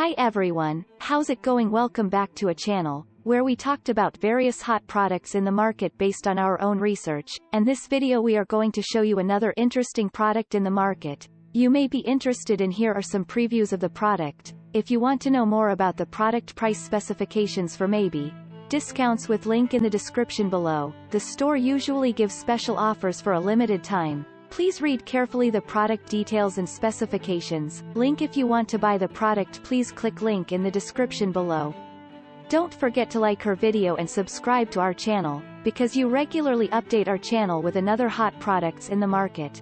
Hi everyone, how's it going? Welcome back to a channel where we talked about various hot products in the market based on our own research, and this video we are going to show you another interesting product in the market. You may be interested in. Here are some previews of the product. If you want to know more about the product, price specifications for maybe discounts, with link in the description below. The store usually gives special offers for a limited time. Please read carefully the product details and specifications. Link if you want to buy the product. Please click link in the description below. Don't forget to like our video and subscribe to our channel, because you regularly update our channel with another hot products in the market.